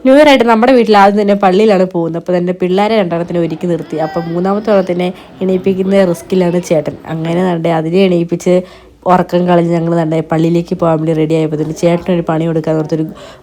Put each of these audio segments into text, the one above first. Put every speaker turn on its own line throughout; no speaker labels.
New year ആയിട്ട് നമ്മുടെ വീട്ടിൽ ആദ്യം തന്നെ പള്ളിയിലാണ് പോകുന്നത്. അപ്പോൾ തന്നെ പിള്ളേരെ രണ്ടെണ്ണത്തിന് ഒരുക്കി നിർത്തി. അപ്പോൾ മൂന്നാമത്തെ ഓണത്തിനെ എണീപ്പിക്കുന്ന റിസ്ക്കിലാണ് ചേട്ടൻ. അങ്ങനെ തന്നെ അതിനെ എണീപ്പിച്ച് ഉറക്കം കളഞ്ഞ് ഞങ്ങൾ തന്നെ പള്ളിയിലേക്ക് പോകാൻ വേണ്ടി റെഡി ആയപ്പോൾ ചേട്ടനൊരു പണി കൊടുക്കാൻ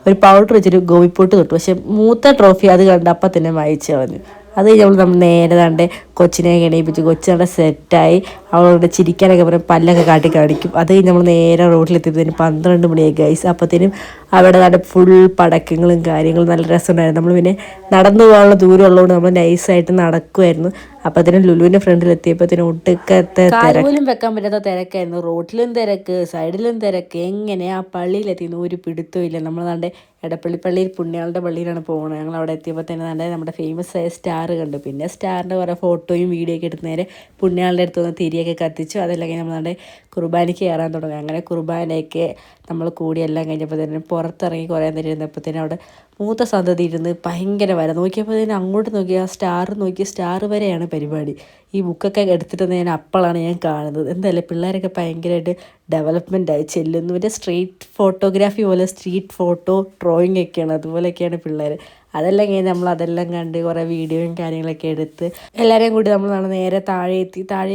ഒരു പൗഡർ വെച്ചൊരു ഗോപിപ്പൊട്ട് തൊട്ടു. പക്ഷേ മൂത്ത ട്രോഫി അത് കണ്ട് അപ്പം തന്നെ വായിച്ചു കളഞ്ഞു. അത് കഴിഞ്ഞ് നമ്മൾ നേരെ തൻ്റെ കൊച്ചിനെ എണീപ്പിച്ച് കൊച്ചു നല്ല സെറ്റായി അവളോട് ചിരിക്കാനൊക്കെ പറയും, പല്ലൊക്കെ കാട്ടി കാണിക്കും. അത് കഴിഞ്ഞ് നമ്മൾ നേരെ റോഡിലെത്തിയതിന് 12 മണിയായി ഗൈസ്. അപ്പോഴത്തേനും അവിടെ നല്ല ഫുൾ പടക്കങ്ങളും കാര്യങ്ങളും നല്ല രസമുണ്ടായിരുന്നു. നമ്മൾ പിന്നെ നടന്നു പോകാനുള്ള ദൂരം ഉള്ളതുകൊണ്ട് നമ്മൾ നൈസായിട്ട് നടക്കുമായിരുന്നു. അപ്പോഴത്തേനും ലുലുവിൻ്റെ ഫ്രണ്ടിലെത്തിയപ്പോഴത്തേനും ഒട്ടുക്കത്തെ പോലും വെക്കാൻ പറ്റാത്ത തിരക്കായിരുന്നു. റോഡിലും തിരക്ക്, സൈഡിലും തിരക്ക്. എങ്ങനെ ആ പള്ളിയിലെത്തിയെന്ന് ഒരു പിടുത്തവും ഇല്ല. നമ്മൾ നമ്മുടെ എടപ്പള്ളി പള്ളിയിൽ പുണ്യാളുടെ പള്ളിയിലാണ് പോകുന്നത്. ഞങ്ങൾ അവിടെ എത്തിയപ്പോൾ തന്നെ നമ്മുടെ ഫേമസ് ആയ സ്റ്റാർ കണ്ടു. പിന്നെ സ്റ്റാറിൻ്റെ കുറേ ഫോട്ടോയും വീഡിയോ ഒക്കെ എടുത്ത് നേരെ പുണ്യാളുടെ അടുത്ത് നിന്ന് തിരിയൊക്കെ കത്തിച്ചു. അതല്ലെങ്കിൽ നമ്മൾ നമ്മുടെ കുർബാനയ്ക്ക് കയറാൻ തുടങ്ങി. അങ്ങനെ കുർബാനയൊക്കെ നമ്മൾ കൂടിയെല്ലാം കഴിഞ്ഞപ്പോൾ തന്നെ പുറത്തിറങ്ങി കുറേ നേരം ഇരുന്നപ്പോഴത്തേനും അവിടെ മൂത്ത സന്തതി ഇരുന്ന് ഭയങ്കര വര നോക്കിയപ്പോൾ തന്നെ അങ്ങോട്ട് നോക്കി ആ സ്റ്റാർ നോക്കി, സ്റ്റാർ വരെയാണ് പരിപാടി. ഈ ബുക്കൊക്കെ എടുത്തിട്ട് ഞാൻ അപ്പോഴാണ് ഞാൻ കാണുന്നത്. എന്തായാലും പിള്ളേരൊക്കെ ഭയങ്കരമായിട്ട് ഡെവലപ്മെൻറ്റായി ചെല്ലുന്നു. ഒരു സ്ട്രീറ്റ് ഫോട്ടോഗ്രാഫി പോലെ സ്ട്രീറ്റ് ഫോട്ടോ ഡ്രോയിങ് ഒക്കെയാണ്, അതുപോലെയൊക്കെയാണ് പിള്ളേർ. അതെല്ലാം കഴിഞ്ഞ് നമ്മൾ അതെല്ലാം കണ്ട് കുറേ വീഡിയോയും കാര്യങ്ങളൊക്കെ എടുത്ത് എല്ലാവരെയും കൂടി നമ്മൾ നേരെ താഴെ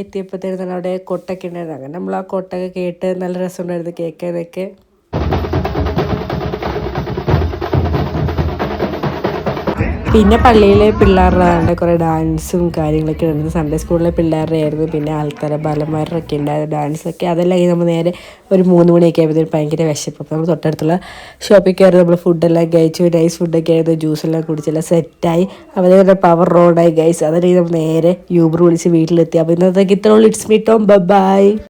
എത്തിയപ്പോഴത്തേനും തന്നെ അവിടെ കൊട്ടൊക്കെ ഉണ്ടായിരുന്നു. അങ്ങനെ നമ്മൾ ആ കൊട്ടൊക്കെ കേട്ട് നല്ല രസമുണ്ടായിരുന്നു കേൾക്കാനൊക്കെ. പിന്നെ പള്ളിയിലെ പിള്ളേരുടെ കുറേ ഡാൻസും കാര്യങ്ങളൊക്കെ ഉണ്ടായിരുന്നു. സൺഡേ സ്കൂളിലെ പിള്ളേരുടെ ആയിരുന്നു. പിന്നെ ആൾക്കാരെ ബാലന്മാരൊക്കെ ഉണ്ടായിരുന്നു ഡാൻസൊക്കെ. അതെല്ലാം നമ്മൾ നേരെ ഒരു 3 മണിയൊക്കെ ആയപ്പോഴത്തേക്കും ഭയങ്കര വിശപ്പ്. അപ്പോൾ നമ്മൾ തൊട്ടടുത്തുള്ള ഷോപ്പിൽ കയറി നമ്മൾ ഫുഡെല്ലാം കഴിച്ചു. നൈസ് ഫുഡൊക്കെ ആയിരുന്നു. ജ്യൂസെല്ലാം കുടിച്ചെല്ലാം സെറ്റായി. അവരെ പവർ റോഡായി ഗൈസ്. അതിലേക്ക് നമ്മൾ നേരെ യൂബർ വിളിച്ച് വീട്ടിലെത്തി. അപ്പോൾ ഇന്നത്തേക്ക് ഇത്രയുള്ളൂ. It's me Tom, by.